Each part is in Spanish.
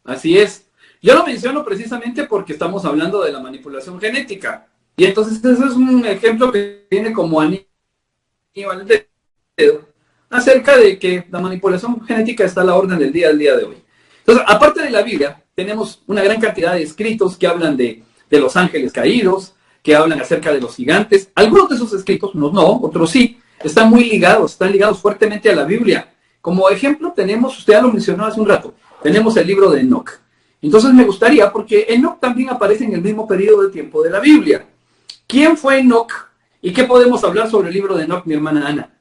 Así es. Yo lo menciono precisamente porque estamos hablando de la manipulación genética. Y entonces ese es un ejemplo que viene como anillo al dedo acerca de que la manipulación genética está a la orden del día al día de hoy. Entonces, aparte de la Biblia, tenemos una gran cantidad de escritos que hablan de los ángeles caídos, que hablan acerca de los gigantes. Algunos de esos escritos, unos no, otros sí, están ligados fuertemente a la Biblia. Como ejemplo tenemos, usted ya lo mencionó hace un rato, tenemos el libro de Enoc. Entonces me gustaría, porque Enoc también aparece en el mismo periodo de tiempo de la Biblia. ¿Quién fue Enoc? ¿Y qué podemos hablar sobre el libro de Enoc, mi hermana Ana?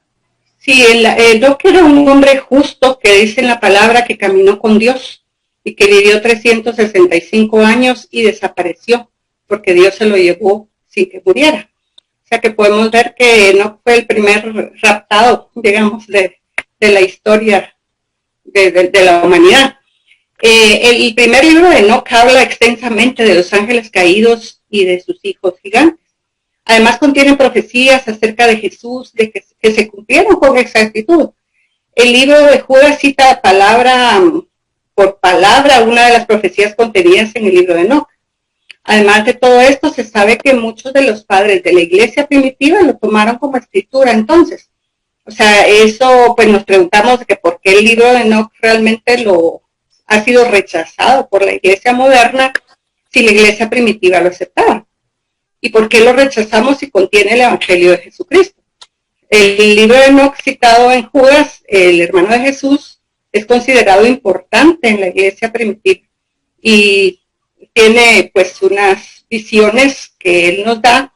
Sí, Enoc era un hombre justo que dice en la palabra que caminó con Dios y que vivió 365 años y desapareció porque Dios se lo llevó sin que muriera. O sea que podemos ver que Enoc fue el primer raptado, digamos, de la historia de la humanidad. El primer libro de Enoc habla extensamente de los ángeles caídos y de sus hijos gigantes. Además contiene profecías acerca de Jesús, de que se cumplieron con exactitud. El libro de Judas cita palabra por palabra una de las profecías contenidas en el libro de Enoc. Además de todo esto, se sabe que muchos de los padres de la iglesia primitiva lo tomaron como escritura entonces. O sea, eso pues nos preguntamos de que por qué el libro de Enoc realmente ha sido rechazado por la iglesia moderna si la iglesia primitiva lo aceptaba. ¿Y por qué lo rechazamos si contiene el Evangelio de Jesucristo? El libro de Enoc citado en Judas, el hermano de Jesús, es considerado importante en la iglesia primitiva y tiene pues unas visiones que él nos da.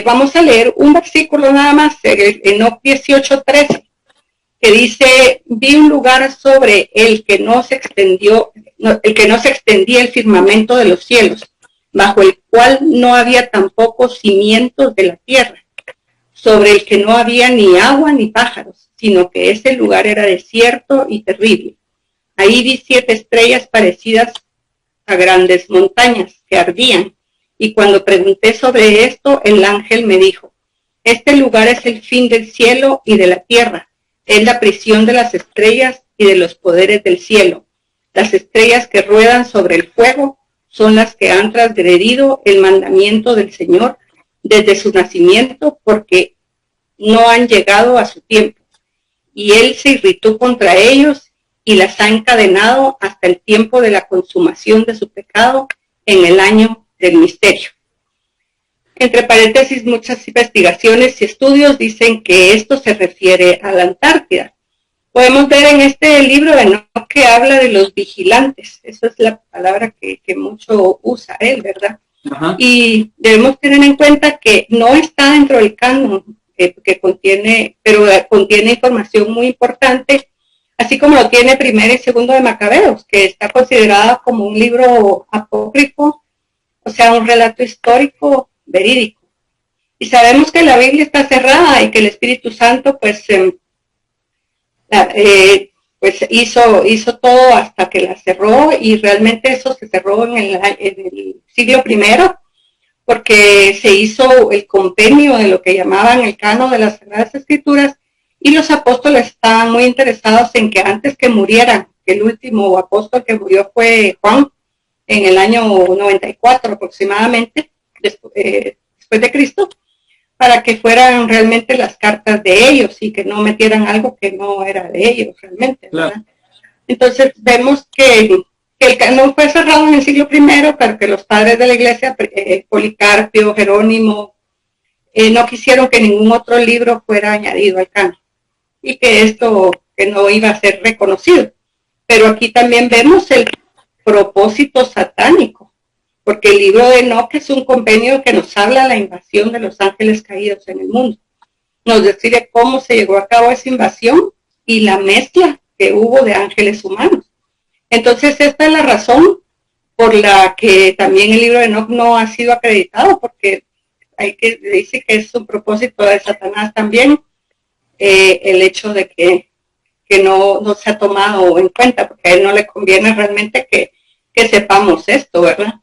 Vamos a leer un versículo nada más, Enoc 18:13, que dice: vi un lugar sobre el que no se extendía el firmamento de los cielos, bajo el cual no había tampoco cimientos de la tierra, sobre el que no había ni agua ni pájaros, sino que ese lugar era desierto y terrible. Ahí vi 7 estrellas parecidas a grandes montañas que ardían, y cuando pregunté sobre esto, el ángel me dijo: este lugar es el fin del cielo y de la tierra, es la prisión de las estrellas y de los poderes del cielo. Las estrellas que ruedan sobre el fuego son las que han transgredido el mandamiento del Señor desde su nacimiento, porque no han llegado a su tiempo. Y él se irritó contra ellos y las ha encadenado hasta el tiempo de la consumación de su pecado en el año del misterio. Entre paréntesis, muchas investigaciones y estudios dicen que esto se refiere a la Antártida. Podemos ver en este libro de Enoc que habla de los vigilantes. Esa es la palabra que mucho usa él, ¿verdad? Ajá. Y debemos tener en cuenta que no está dentro del canon que contiene, pero contiene información muy importante, así como lo tiene Primero y Segundo de Macabeos, que está considerada como un libro apócrifo, o sea, un relato histórico verídico. Y sabemos que la Biblia está cerrada y que el Espíritu Santo pues hizo todo hasta que la cerró, y realmente eso se cerró en el siglo I, porque se hizo el compendio de lo que llamaban el canon de las Sagradas Escrituras, y los apóstoles estaban muy interesados en que antes que murieran, que el último apóstol que murió fue Juan, en el año 94 aproximadamente, después de Cristo, para que fueran realmente las cartas de ellos y que no metieran algo que no era de ellos realmente, ¿verdad? Claro. Entonces vemos que el canon fue cerrado en el siglo I, pero que los padres de la iglesia, Policarpio, Jerónimo, no quisieron que ningún otro libro fuera añadido al canon, y que esto que no iba a ser reconocido. Pero aquí también vemos el propósito satánico, porque el libro de Enoc es un compendio que nos habla de la invasión de los ángeles caídos en el mundo. Nos describe cómo se llevó a cabo esa invasión y la mezcla que hubo de ángeles humanos. Entonces esta es la razón por la que también el libro de Enoc no ha sido acreditado, porque dice que es un propósito de Satanás también, el hecho de que no se ha tomado en cuenta, porque a él no le conviene realmente que sepamos esto, ¿verdad?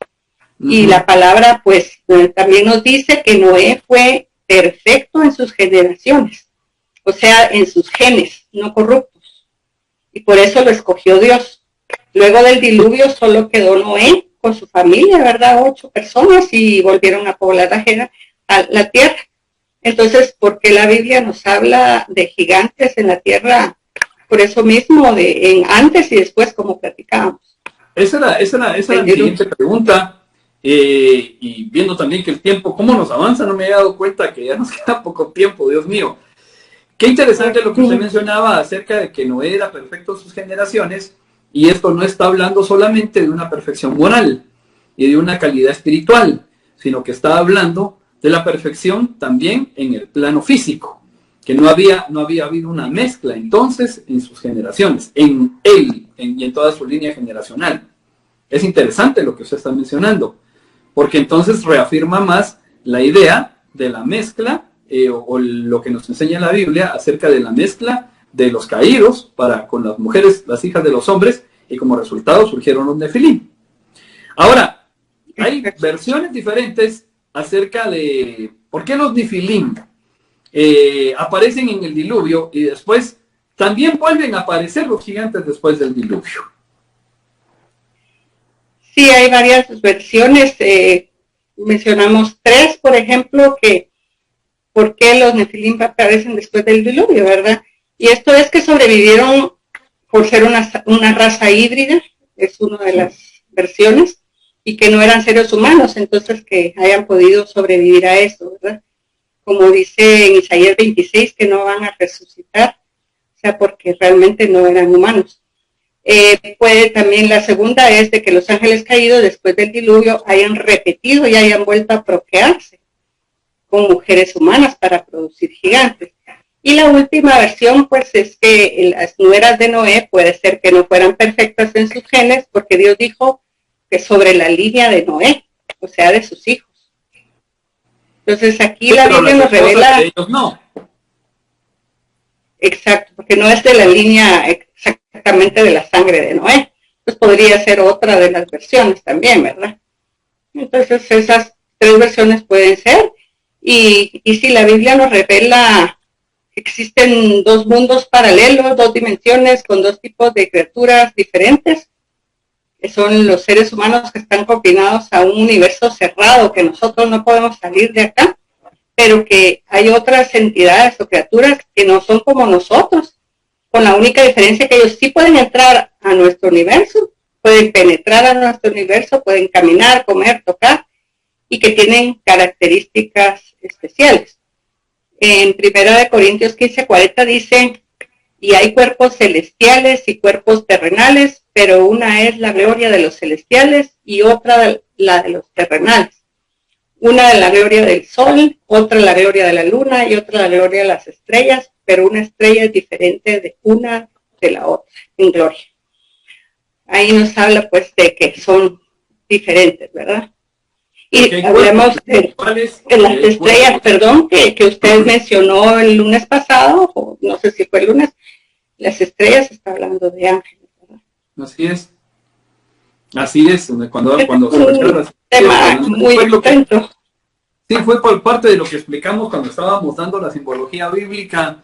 Uh-huh. Y la palabra pues también nos dice que Noé fue perfecto en sus generaciones, o sea, en sus genes, no corruptos, y por eso lo escogió Dios. Luego del diluvio solo quedó Noé con su familia, ¿verdad? 8 personas y volvieron a poblar la tierra. Entonces, ¿por qué la Biblia nos habla de gigantes en la tierra? Por eso mismo, en antes y después, como platicábamos. Esa era mi siguiente pregunta. Y viendo también que el tiempo, cómo nos avanza, no me había dado cuenta que ya nos queda poco tiempo, Dios mío. Qué interesante lo que usted mencionaba acerca de que Noé era perfecto en sus generaciones, y esto no está hablando solamente de una perfección moral y de una calidad espiritual, sino que está hablando de la perfección también en el plano físico, que no había habido una mezcla entonces en sus generaciones, en él y en toda su línea generacional. Es interesante lo que usted está mencionando, porque entonces reafirma más la idea de la mezcla, o lo que nos enseña la Biblia acerca de la mezcla de los caídos con las mujeres, las hijas de los hombres, y como resultado surgieron los nefilim. Ahora, hay versiones diferentes acerca de por qué los nefilim aparecen en el diluvio y después también vuelven a aparecer los gigantes después del diluvio. Sí, hay varias versiones. Mencionamos 3, por ejemplo, que por qué los nefilim aparecen después del diluvio, ¿verdad? Y esto es que sobrevivieron por ser una raza híbrida, es una de las versiones, y que no eran seres humanos, entonces que hayan podido sobrevivir a eso, ¿verdad? Como dice en Isaías 26, que no van a resucitar, o sea, porque realmente no eran humanos. Puede también, la segunda es de que los ángeles caídos después del diluvio hayan repetido y hayan vuelto a procrearse con mujeres humanas para producir gigantes. Y la última versión, pues, es que las nueras de Noé puede ser que no fueran perfectas en sus genes, porque Dios dijo que sobre la línea de Noé, o sea, de sus hijos. Entonces aquí la Biblia nos revela... De ellos no. Exacto, porque no es de la línea exactamente de la sangre de Noé. Pues podría ser otra de las versiones también, ¿verdad? Entonces esas 3 versiones pueden ser. Y si la Biblia nos revela que existen 2 mundos paralelos, 2 dimensiones con 2 tipos de criaturas diferentes, que son los seres humanos que están confinados a un universo cerrado, que nosotros no podemos salir de acá, pero que hay otras entidades o criaturas que no son como nosotros, con la única diferencia que ellos sí pueden entrar a nuestro universo, pueden penetrar a nuestro universo, pueden caminar, comer, tocar, y que tienen características especiales. En 1 Corintios 15:40 dice, y hay cuerpos celestiales y cuerpos terrenales, pero una es la gloria de los celestiales y otra la de los terrenales. Una de la gloria del sol, otra la gloria de la luna y otra la gloria de las estrellas, pero una estrella es diferente de una de la otra en gloria. Ahí nos habla pues de que son diferentes, ¿verdad? Y hablemos de las estrellas, perdón, que usted mencionó el lunes pasado, o no sé si fue el lunes, las estrellas está hablando de ángeles, ¿verdad? Así es. Así es, cuando se refiere a tema muy extenso. Sí, fue por parte de lo que explicamos cuando estábamos dando la simbología bíblica,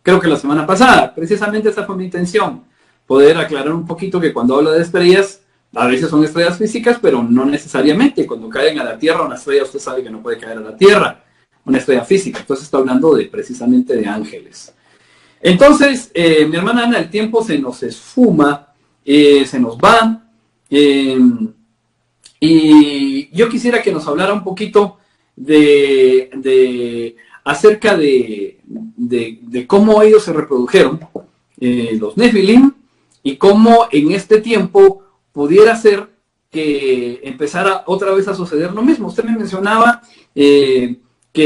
creo que la semana pasada. Precisamente esa fue mi intención, poder aclarar un poquito que cuando habla de estrellas, a veces son estrellas físicas, pero no necesariamente. Cuando caen a la Tierra, una estrella usted sabe que no puede caer a la Tierra, una estrella física. Entonces está hablando precisamente de ángeles. Entonces, mi hermana Ana, el tiempo se nos esfuma, se nos va, y yo quisiera que nos hablara un poquito acerca de cómo ellos se reprodujeron, los Nefilim, y cómo en este tiempo pudiera ser que empezara otra vez a suceder lo mismo. Usted me mencionaba que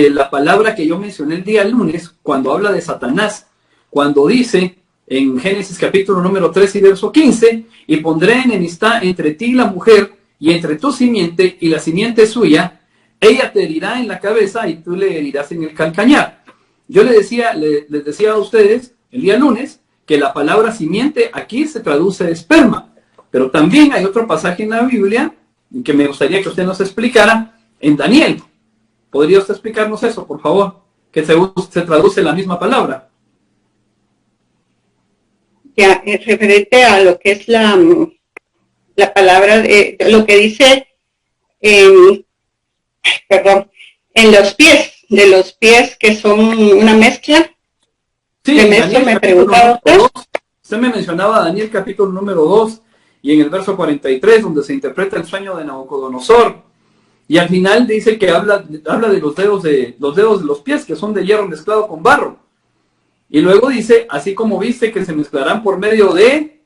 la palabra que yo mencioné el día lunes, cuando habla de Satanás, cuando dice en Génesis capítulo número 3 y verso 15, y pondré enemistad entre ti y la mujer, y entre tu simiente y la simiente suya, ella te herirá en la cabeza y tú le herirás en el calcañar. Yo les decía a ustedes el día lunes que la palabra simiente aquí se traduce esperma, pero también hay otro pasaje en la Biblia que me gustaría que usted nos explicara en Daniel. ¿Podría usted explicarnos eso, por favor? Que se traduce la misma palabra. Ya, referente a lo que es La palabra, lo que dice, en, perdón, en los pies, de los pies que son una mezcla. Sí, De Daniel, eso me capítulo preguntaba número usted. 2. Usted me mencionaba Daniel capítulo número 2 y en el verso 43, donde se interpreta el sueño de Nabucodonosor. Y al final dice que habla de los dedos de los pies, que son de hierro mezclado con barro. Y luego dice, así como viste que se mezclarán por medio de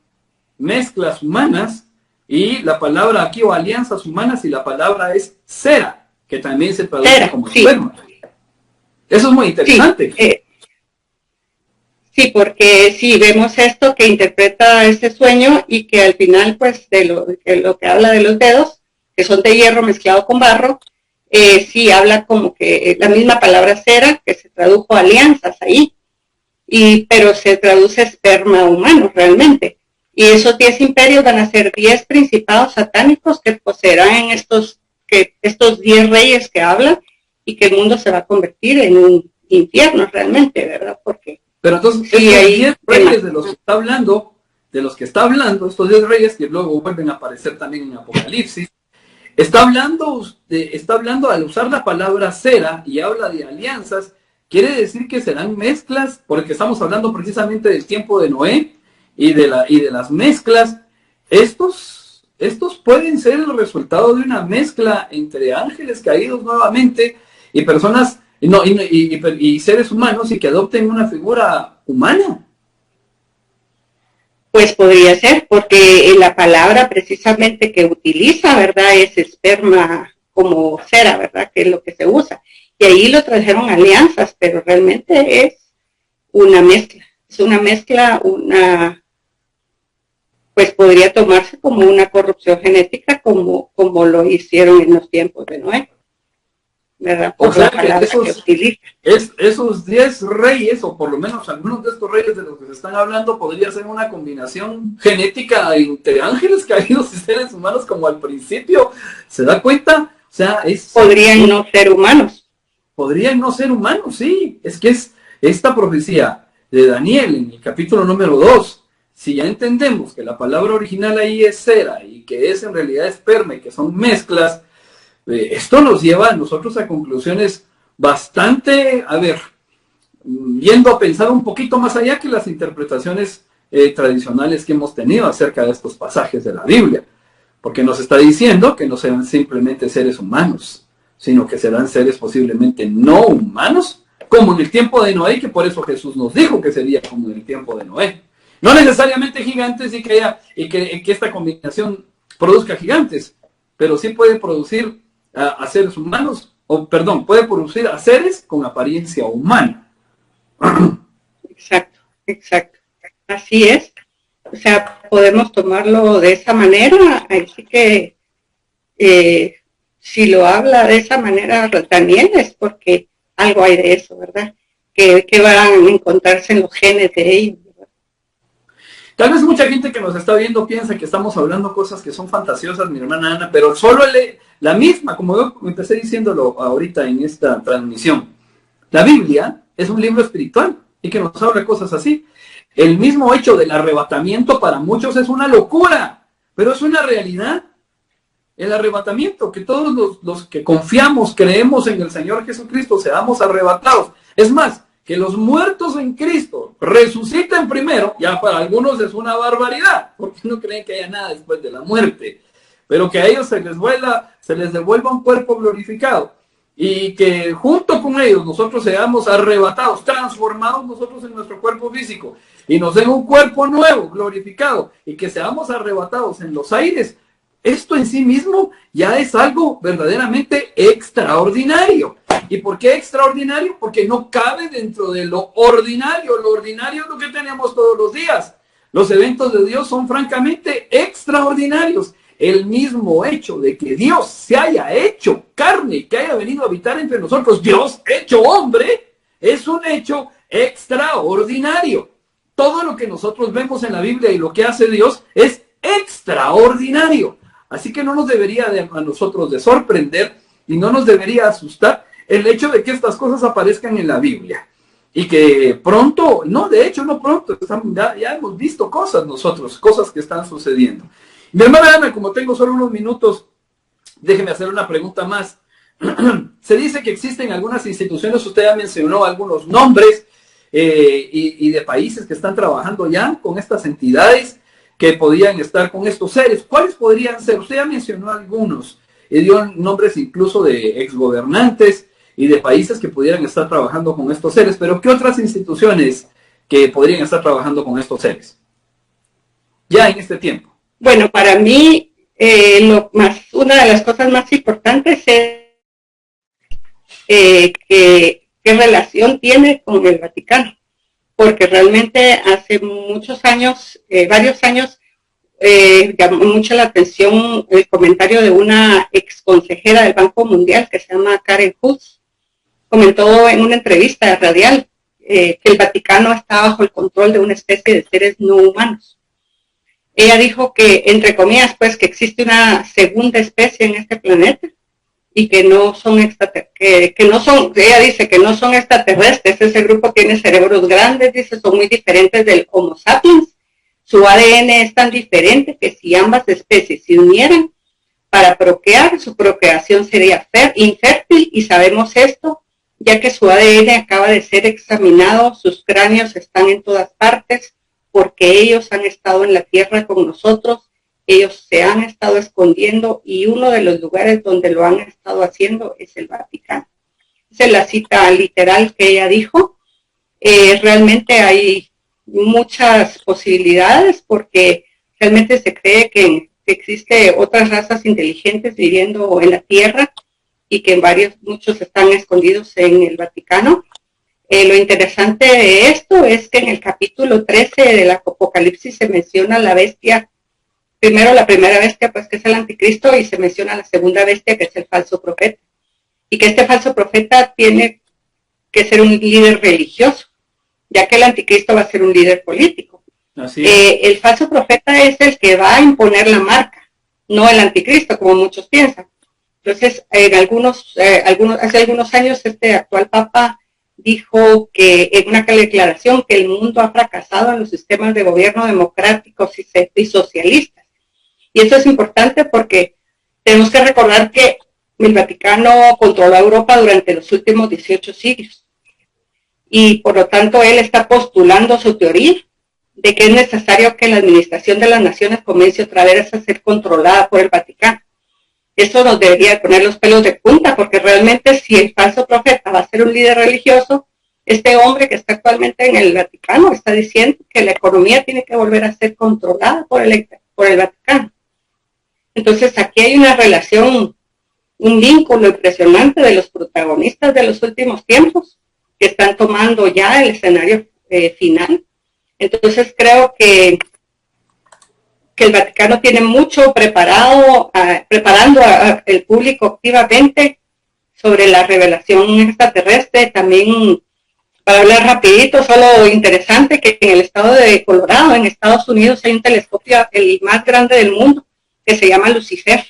mezclas humanas, y la palabra aquí, o alianzas humanas, y la palabra es cera, que también se traduce como Sí, esperma. Eso es muy sí, interesante. sí, porque sí, vemos esto que interpreta ese sueño y que al final, pues, de lo que habla de los dedos, que son de hierro mezclado con barro, sí habla como que la misma palabra cera, que se tradujo alianzas ahí, pero se traduce esperma humano realmente. Y esos 10 imperios van a ser 10 principados satánicos que poseerán en estos 10 reyes que hablan, y que el mundo se va a convertir en un infierno realmente, ¿verdad? Porque Pero entonces, sí, estos ahí 10 reyes de los que está hablando, estos 10 reyes que luego vuelven a aparecer también en Apocalipsis, está hablando al usar la palabra cera y habla de alianzas, quiere decir que serán mezclas, porque estamos hablando precisamente del tiempo de Noé y de las mezclas. Estos pueden ser el resultado de una mezcla entre ángeles caídos nuevamente y personas y seres humanos, y que adopten una figura humana. pues podría ser, porque la palabra precisamente que utiliza, ¿verdad? Es esperma como cera, ¿verdad? Que es lo que se usa. Y ahí lo trajeron alianzas, pero realmente es una mezcla. Es una mezcla, pues podría tomarse como una corrupción genética, como lo hicieron en los tiempos de Noé, ¿verdad? O Por la sea que palabra que utiliza. esos 10 reyes, o por lo menos algunos de estos reyes de los que se están hablando, podría ser una combinación genética entre ángeles caídos y seres humanos, como al principio. ¿Se da cuenta? O sea, Podrían no ser humanos. podrían no ser humanos, sí. Es que es esta profecía de Daniel en el capítulo número 2. Si ya entendemos que la palabra original ahí es cera y que es en realidad esperma y que son mezclas, esto nos lleva a nosotros a conclusiones bastante, yendo a pensar un poquito más allá que las interpretaciones tradicionales que hemos tenido acerca de estos pasajes de la Biblia, porque nos está diciendo que no serán simplemente seres humanos, sino que serán seres posiblemente no humanos, como en el tiempo de Noé, que por eso Jesús nos dijo que sería como en el tiempo de Noé. No necesariamente gigantes y que esta combinación produzca gigantes, pero sí puede producir a seres humanos, puede producir a seres con apariencia humana. Exacto, exacto. Así es. O sea, podemos tomarlo de esa manera, así que si lo habla de esa manera Daniel es porque algo hay de eso, ¿verdad? Que van a encontrarse en los genes de ellos, ¿verdad? Tal vez mucha gente que nos está viendo piensa que estamos hablando cosas que son fantasiosas, mi hermana Ana, pero solo la misma, como yo empecé diciéndolo ahorita en esta transmisión, la Biblia es un libro espiritual y que nos habla cosas así. El mismo hecho del arrebatamiento para muchos es una locura, pero es una realidad. El arrebatamiento, que todos los que confiamos, creemos en el Señor Jesucristo, seamos arrebatados. Es más, que los muertos en Cristo resuciten primero, ya para algunos es una barbaridad, porque no creen que haya nada después de la muerte, pero que a ellos se les devuelva un cuerpo glorificado, y que junto con ellos nosotros seamos arrebatados, transformados nosotros en nuestro cuerpo físico, y nos den un cuerpo nuevo, glorificado, y que seamos arrebatados en los aires. Esto en sí mismo ya es algo verdaderamente extraordinario. ¿Y por qué extraordinario? Porque no cabe dentro de lo ordinario. Lo ordinario es lo que tenemos todos los días. Los eventos de Dios son francamente extraordinarios. El mismo hecho de que Dios se haya hecho carne, que haya venido a habitar entre nosotros, Dios hecho hombre, es un hecho extraordinario. Todo lo que nosotros vemos en la Biblia y lo que hace Dios es extraordinario. Así que no nos debería a nosotros de sorprender y no nos debería asustar el hecho de que estas cosas aparezcan en la Biblia. Y que pronto, no, de hecho no pronto, ya hemos visto cosas nosotros, cosas que están sucediendo. Mi hermana Ana, como tengo solo unos minutos, déjeme hacer una pregunta más. Se dice que existen algunas instituciones, usted ya mencionó algunos nombres y de países que están trabajando ya con estas entidades que podían estar con estos seres. ¿Cuáles podrían ser? Usted ya mencionó algunos y dio nombres incluso de exgobernantes y de países que pudieran estar trabajando con estos seres, pero ¿qué otras instituciones que podrían estar trabajando con estos seres ya en este tiempo? Bueno, para mí, una de las cosas más importantes es qué relación tiene con el Vaticano, porque realmente hace muchos años, varios años, llamó mucho la atención el comentario de una ex consejera del Banco Mundial que se llama Karen Hughes. Comentó en una entrevista radial que el Vaticano está bajo el control de una especie de seres no humanos. Ella dijo que, entre comillas, pues, que existe una segunda especie en este planeta y que no son ella dice que no son extraterrestres. Ese grupo tiene cerebros grandes, dice, son muy diferentes del Homo sapiens. Su ADN es tan diferente que si ambas especies se unieran para procrear, su procreación sería infértil, y sabemos esto ya que su ADN acaba de ser examinado, sus cráneos están en todas partes, porque ellos han estado en la Tierra con nosotros, ellos se han estado escondiendo y uno de los lugares donde lo han estado haciendo es el Vaticano. Esa es la cita literal que ella dijo. Realmente hay muchas posibilidades porque realmente se cree que existe otras razas inteligentes viviendo en la Tierra y que muchos están escondidos en el Vaticano. Lo interesante de esto es que en el capítulo 13 del Apocalipsis se menciona la bestia, primero la primera bestia, pues que es el anticristo, y se menciona la segunda bestia, que es el falso profeta. Y que este falso profeta tiene que ser un líder religioso, ya que el anticristo va a ser un líder político. Así es. El falso profeta es el que va a imponer la marca, no el anticristo, como muchos piensan. Entonces, hace algunos años, este actual papa dijo que en una declaración que el mundo ha fracasado en los sistemas de gobierno democráticos y socialistas. Y eso es importante porque tenemos que recordar que el Vaticano controló a Europa durante los últimos 18 siglos. Y por lo tanto, él está postulando su teoría de que es necesario que la administración de las naciones comience otra vez a ser controlada por el Vaticano. Eso nos debería poner los pelos de punta, porque realmente si el falso profeta va a ser un líder religioso, este hombre que está actualmente en el Vaticano está diciendo que la economía tiene que volver a ser controlada por el Vaticano. Entonces aquí hay una relación, un vínculo impresionante de los protagonistas de los últimos tiempos que están tomando ya el escenario final. Entonces creo que el Vaticano tiene mucho preparando al público activamente sobre la revelación extraterrestre. También, para hablar rapidito, solo interesante que en el estado de Colorado, en Estados Unidos, hay un telescopio, el más grande del mundo, que se llama Lucifer,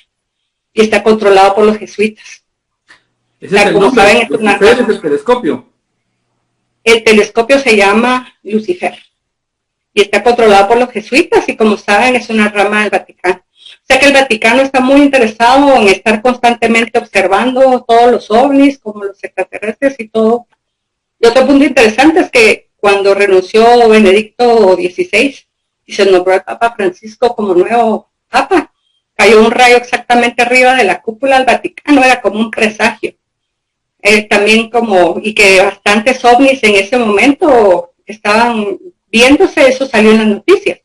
y está controlado por los jesuitas. Ese es el nombre, Lucifer es el telescopio. El telescopio se llama Lucifer y está controlado por los jesuitas, y como saben es una rama del Vaticano. O sea que el Vaticano está muy interesado en estar constantemente observando todos los ovnis, como los extraterrestres y todo. Y otro punto interesante es que cuando renunció Benedicto XVI y se nombró el Papa Francisco como nuevo Papa, cayó un rayo exactamente arriba de la cúpula del Vaticano, era como un presagio. También y que bastantes ovnis en ese momento estaban viéndose, eso salió en las noticias.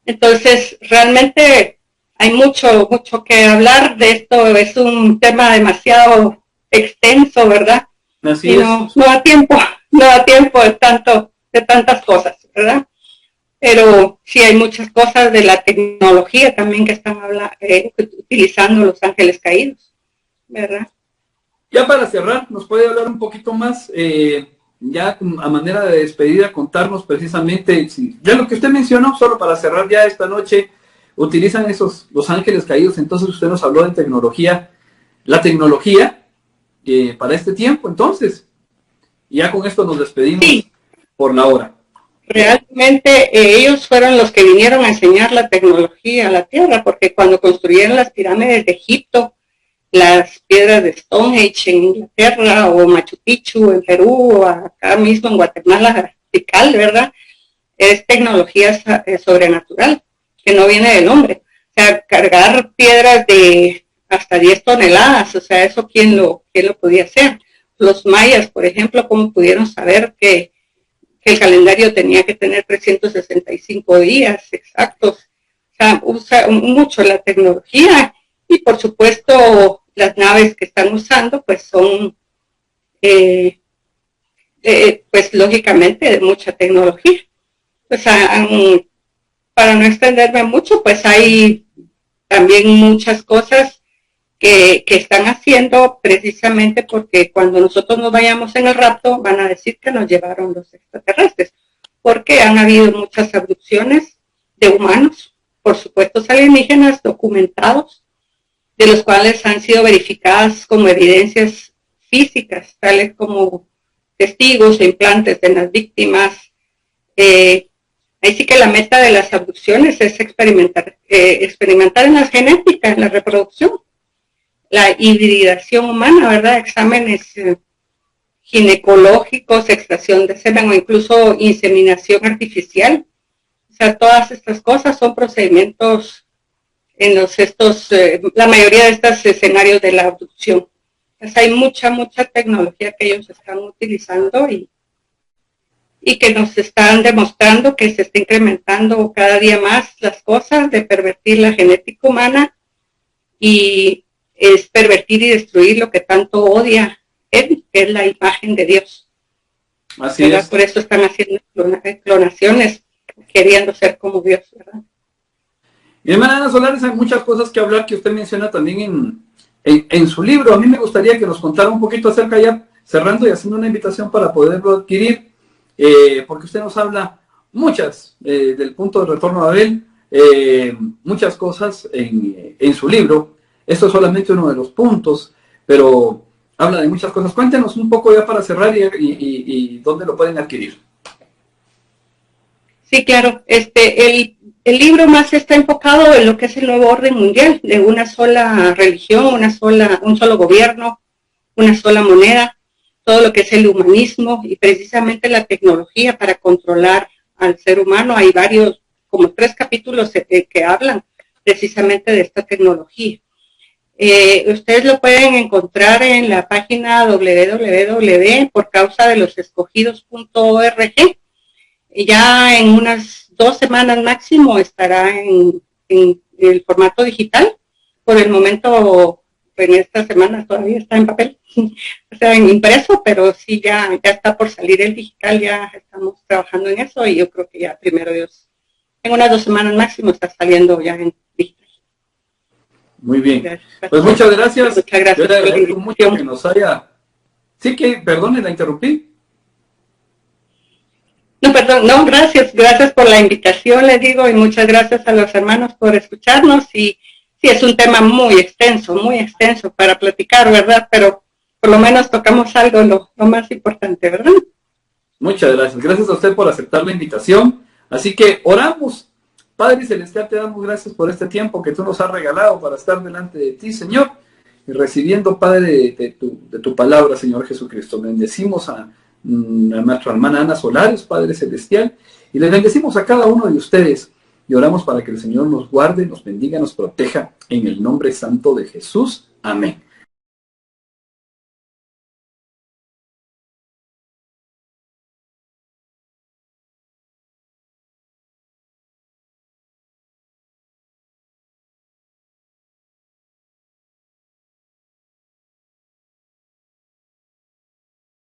Entonces, realmente hay mucho que hablar de esto, es un tema demasiado extenso, ¿verdad? Así y es. No da tiempo de tantas cosas, ¿verdad? Pero sí hay muchas cosas de la tecnología también que están utilizando los ángeles caídos, ¿verdad? Ya para cerrar, ¿nos puede hablar un poquito más, ya a manera de despedida, contarnos precisamente, ya lo que usted mencionó, solo para cerrar ya esta noche, utilizan los ángeles caídos, entonces usted nos habló de tecnología, la tecnología para este tiempo, entonces, y ya con esto nos despedimos por la hora. Realmente ellos fueron los que vinieron a enseñar la tecnología a la Tierra, porque cuando construyeron las pirámides de Egipto, las piedras de Stonehenge en Inglaterra, o Machu Picchu en Perú, o acá mismo en Guatemala, Tikal, ¿verdad? Es tecnología sobrenatural, que no viene del hombre. O sea, cargar piedras de hasta 10 toneladas, o sea, eso ¿quién lo podía hacer? Los mayas, por ejemplo, ¿cómo pudieron saber que el calendario tenía que tener 365 días exactos? O sea, usa mucho la tecnología, y por supuesto las naves que están usando pues son pues lógicamente de mucha tecnología. Pues para no extenderme mucho, pues hay también muchas cosas que están haciendo precisamente porque cuando nosotros nos vayamos en el rapto van a decir que nos llevaron los extraterrestres, porque han habido muchas abducciones de humanos, por supuesto alienígenas documentados, de los cuales han sido verificadas como evidencias físicas, tales como testigos e implantes de las víctimas. Ahí sí que la meta de las abducciones es experimentar en la genética, en la reproducción, la hibridación humana, ¿verdad? Exámenes ginecológicos, extracción de semen o incluso inseminación artificial. O sea, todas estas cosas son procedimientos en la mayoría de estos escenarios de la abducción. Entonces hay mucha tecnología que ellos están utilizando y que nos están demostrando que se está incrementando cada día más las cosas de pervertir la genética humana, y es pervertir y destruir lo que tanto odia él, que es la imagen de Dios. Así es. Por eso están haciendo clonaciones, queriendo ser como Dios, ¿verdad? Mi hermana Ana Solares, hay muchas cosas que hablar que usted menciona también en su libro. A mí me gustaría que nos contara un poquito acerca, ya cerrando y haciendo una invitación para poderlo adquirir, porque usted nos habla muchas del punto de retorno a Babel, muchas cosas en su libro. Esto es solamente uno de los puntos, pero habla de muchas cosas. Cuéntenos un poco ya para cerrar y dónde lo pueden adquirir. Sí, claro. El libro más está enfocado en lo que es el nuevo orden mundial, de una sola religión, un solo gobierno, una sola moneda, todo lo que es el humanismo y precisamente la tecnología para controlar al ser humano. Hay varios, como 3 capítulos que hablan precisamente de esta tecnología. Ustedes lo pueden encontrar en la página www.porcausadelosescogidos.org. Ya en unas 2 semanas máximo estará en el formato digital. Por el momento, en esta semana todavía está en papel, o sea, en impreso, pero sí ya está por salir el digital, ya estamos trabajando en eso, y yo creo que ya, primero Dios, en unas 2 semanas máximo está saliendo ya en digital. Muy bien. Gracias. Pues muchas gracias. Muchas gracias. Yo le agradezco mucho que nos haya... Sí, que, perdone, la interrumpí. No, perdón, no, gracias por la invitación, les digo, y muchas gracias a los hermanos por escucharnos. Y sí, es un tema muy extenso para platicar, ¿verdad? Pero por lo menos tocamos algo, lo más importante, ¿verdad? Muchas gracias. Gracias a usted por aceptar la invitación. Así que oramos. Padre Celestial, te damos gracias por este tiempo que tú nos has regalado para estar delante de ti, Señor, y recibiendo, Padre, de tu palabra, Señor Jesucristo. Bendecimos a nuestra hermana Ana Solares, Padre Celestial, y les bendecimos a cada uno de ustedes, y oramos para que el Señor nos guarde, nos bendiga, nos proteja, en el nombre santo de Jesús. Amén.